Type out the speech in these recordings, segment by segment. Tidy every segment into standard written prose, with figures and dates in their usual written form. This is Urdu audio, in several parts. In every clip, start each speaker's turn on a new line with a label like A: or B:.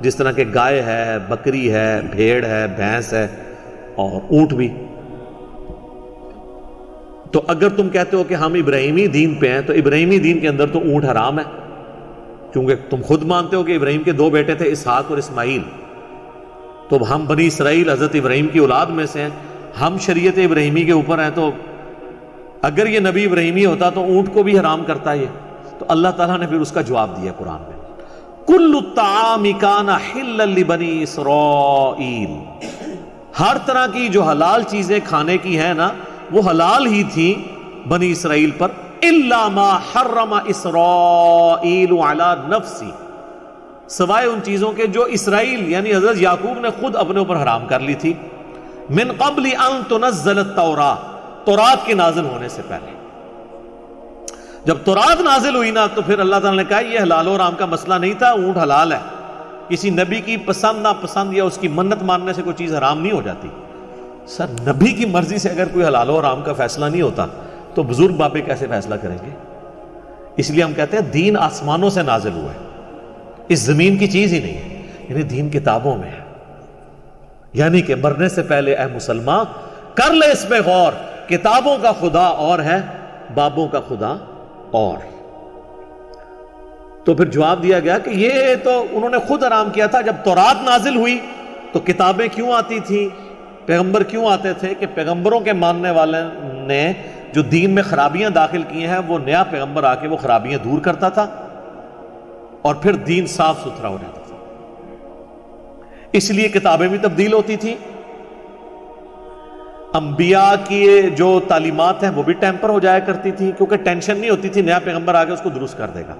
A: جس طرح کہ گائے ہے، بکری ہے، بھیڑ ہے، بھینس ہے اور اونٹ بھی۔ تو اگر تم کہتے ہو کہ ہم ابراہیمی دین پہ ہیں تو ابراہیمی دین کے اندر تو اونٹ حرام ہے، کیونکہ تم خود مانتے ہو کہ ابراہیم کے دو بیٹے تھے، اسحاق اور اسماعیل۔ تو ہم بنی اسرائیل حضرت ابراہیم کی اولاد میں سے ہیں، ہم شریعت ابراہیمی کے اوپر ہیں، تو اگر یہ نبی ابراہیمی ہوتا تو اونٹ کو بھی حرام کرتا یہ۔ تو اللہ تعالیٰ نے پھر اس کا جواب دیا قرآن میں، کل الطعام کان حلا لبنی اسرائیل، ہر طرح کی جو حلال چیزیں کھانے کی ہیں نا وہ حلال ہی تھی بنی اسرائیل پر، الا ما حرم اسرائیل علی نفسی، سوائے ان چیزوں کے جو اسرائیل یعنی حضرت یعقوب نے خود اپنے اوپر حرام کر لی تھی، من قبل ان تنزل التوراۃ، تورات کے نازل ہونے سے پہلے۔ جب تورات نازل ہوئی نا تو پھر اللہ تعالیٰ نے کہا یہ حلال و حرام کا مسئلہ نہیں تھا، اونٹ حلال ہے، کسی نبی کی پسند ناپسند یا اس کی منت ماننے سے کوئی چیز حرام نہیں ہو جاتی۔ سر نبی کی مرضی سے اگر کوئی حلال و حرام کا فیصلہ نہیں ہوتا تو بزرگ بابے کیسے فیصلہ کریں گے؟ اس لیے ہم کہتے ہیں دین آسمانوں سے نازل ہوا ہے، اس زمین کی چیز ہی نہیں ہے، یعنی دین کتابوں میں ہے۔ یعنی کہ مرنے سے پہلے اے مسلمان کر لے اس پہ غور، کتابوں کا خدا اور ہے، بابوں کا خدا اور۔ تو پھر جواب دیا گیا کہ یہ تو انہوں نے خود حرام کیا تھا، جب تورات نازل ہوئی تو کتابیں کیوں آتی تھیں، پیغمبر کیوں آتے تھے؟ کہ پیغمبروں کے ماننے والے نے جو دین میں خرابیاں داخل کی ہیں وہ نیا پیغمبر آ کے وہ خرابیاں دور کرتا تھا اور پھر دین صاف ستھرا ہو جاتا تھا۔ اس لیے کتابیں بھی تبدیل ہوتی تھیں، انبیاء کی جو تعلیمات ہیں وہ بھی ٹیمپر ہو جایا کرتی تھی، کیونکہ ٹینشن نہیں ہوتی تھی نیا پیغمبر آ کے اس کو درست کر دے گا۔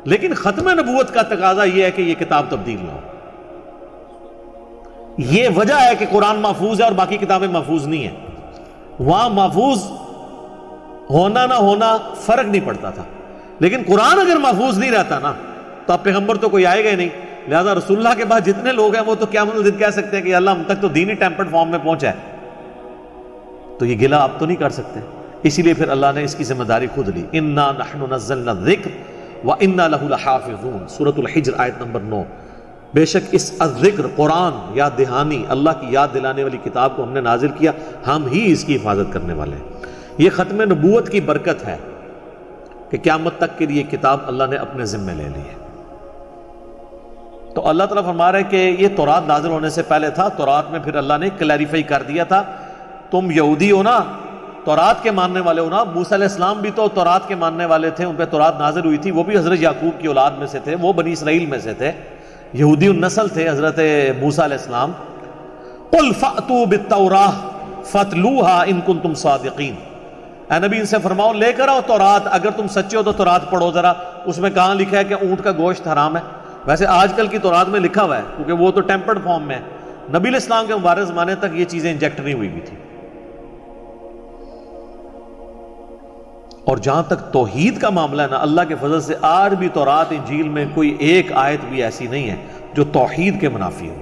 A: لیکن ختم نبوت کا تقاضا یہ ہے کہ یہ کتاب تبدیل نہ ہو۔ یہ وجہ ہے کہ قرآن محفوظ ہے اور باقی کتابیں محفوظ نہیں ہیں۔ وہاں محفوظ ہونا نہ ہونا فرق نہیں پڑتا تھا، لیکن قرآن اگر محفوظ نہیں رہتا نا تو اب پیغمبر تو کوئی آئے گا ہی نہیں، لہذا رسول اللہ کے بعد جتنے لوگ ہیں وہ تو قیامت الدین کہہ سکتے ہیں کہ اللہ ہم تک تو دین ہی ٹیمپرڈ فارم میں پہنچا ہے، تو یہ گلہ آپ تو نہیں کر سکتے۔ اسی لیے پھر اللہ نے اس کی ذمہ داری خود لی، انا نحن نزلنا الذکر وانا لہ لحافظون، سورۃ الحجر آیت نمبر 9۔ بے شک اس الذکر قرآن یاد دہانی، اللہ کی یاد دلانے والی کتاب کو ہم نے نازل کیا، ہم ہی اس کی حفاظت کرنے والے ہیں۔ یہ ختم نبوت کی برکت ہے کہ قیامت تک کے لیے کتاب اللہ نے اپنے ذمے لے لی ہے۔ تو اللہ تعالیٰ فرما رہے کہ یہ تورات نازل ہونے سے پہلے تھا، تورات میں پھر اللہ نے کلیریفائی کر دیا تھا، تم یہودی ہو نا، تورات کے ماننے والے ہو نا، موسیٰ علیہ السلام بھی تو تورات کے ماننے والے تھے، ان پہ تورات نازل ہوئی تھی، وہ بھی حضرت یعقوب کی اولاد میں سے تھے، وہ بنی اسرائیل میں سے تھے، یہودی النسل تھے حضرت موسیٰ علیہ السلام۔ قل فأتوا بالتوراۃ فاتلوها ان کنتم صادقین، اے نبی ان سے فرماؤ لے کر آؤ تورات، اگر تم سچے ہو تو تورات پڑھو ذرا، اس میں کہاں لکھا ہے کہ اونٹ کا گوشت حرام ہے؟ ویسے آج کل کی تورات میں لکھا ہوا ہے کیونکہ وہ تو ٹیمپرڈ فارم میں ہے، نبی علیہ السلام کے مبارک زمانے تک یہ چیزیں انجیکٹ نہیں ہوئی تھی۔ اور جہاں تک توحید کا معاملہ ہے نا، اللہ کے فضل سے آج بھی تورات انجیل میں کوئی ایک آیت بھی ایسی نہیں ہے جو توحید کے منافی ہو۔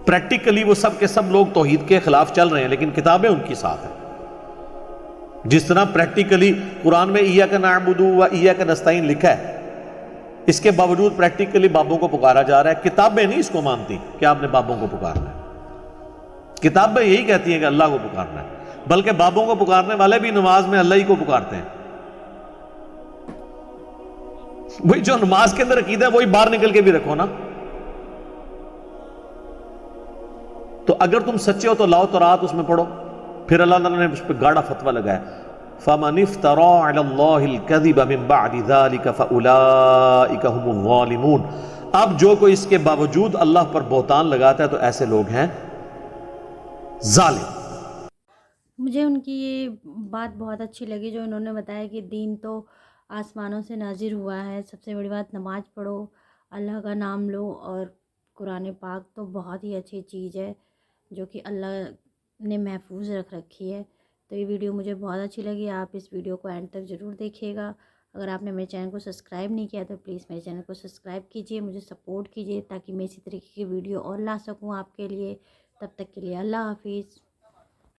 A: پریکٹیکلی وہ سب کے سب لوگ توحید کے خلاف چل رہے ہیں، لیکن کتابیں ان کی ساتھ ہیں۔ جس طرح پریکٹیکلی قرآن میں ایاک نعبد و ایاک نستعین لکھا ہے، اس کے باوجود پریکٹیکلی بابوں کو پکارا جا رہا ہے، کتابیں نہیں اس کو مانتی کہ آپ نے بابوں کو پکارنا ہے۔ کتابیں یہی کہتی ہیں کہ اللہ کو پکارنا ہے، بلکہ بابوں کو پکارنے والے بھی نماز میں اللہ ہی کو پکارتے ہیں۔ وہی جو نماز کے اندر عقیدہ ہے وہی باہر نکل کے بھی رکھو نا۔ تو اگر تم سچے ہو تو لاؤ تورات، اس میں پڑھو۔ پھر اللہ تعالیٰ نے اس پہ گاڑا فتویٰ لگایا، فَمَنِ افْتَرَىٰ عَلَى اللَّهِ الْكَذِبَ مِن بَعْدِ ذَلِكَ فَأُولَٰئِكَ هُمُ الظَّالِمُونَ، اب جو کوئی اس کے باوجود اللہ پر بہتان لگاتا ہے تو ایسے لوگ ہیں ظالم۔
B: مجھے ان کی یہ بات بہت اچھی لگی جو انہوں نے بتایا کہ دین تو آسمانوں سے نازل ہوا ہے، سب سے بڑی بات نماز پڑھو، اللہ کا نام لو، اور قرآن پاک تو بہت ہی اچھی چیز ہے جو کہ اللہ نے محفوظ رکھ رکھی ہے۔ تو یہ ویڈیو مجھے بہت اچھی لگی، آپ اس ویڈیو کو اینڈ تک ضرور دیکھیے گا۔ اگر آپ نے میرے چینل کو سبسکرائب نہیں کیا تو پلیز میرے چینل کو سبسکرائب کیجیے، مجھے سپورٹ کیجیے تاکہ میں اسی طریقے کی ویڈیو اور لا سکوں آپ کے لیے۔ تب تک کے لیے اللہ حافظ۔